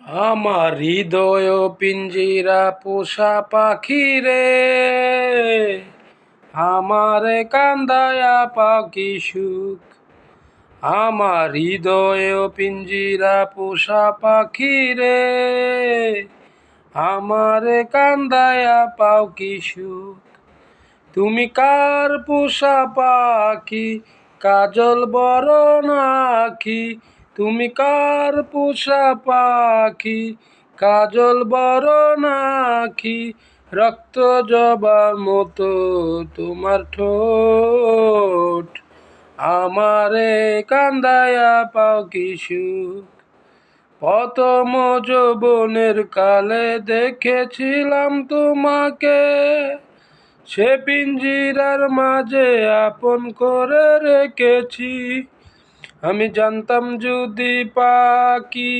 আমার হৃদয় পিঞ্জিরা পোষা পাখি রে, আমারে কান্দায়া পাখি সুখ। আমার হৃদয় পিঞ্জিরা পোষা পাখি রে, আমারে কান্দায়া পাও কি সুখ। তুমি কার পোষা পাখি, কাজল বরণ আঁখি। তুমি কার পোষা পাখি, কাজল বরণ আঁখি। রক্ত জবার মতো তোমার ঠোঁট, আমারে কান্দায়া পাও কি সুখ। প্রথম যৌবনের কালে দেখেছিলাম তোমাকে, সে পিঞ্জিরার মাঝে আপন করে রেখেছি। আমি জানতাম যদি পাখি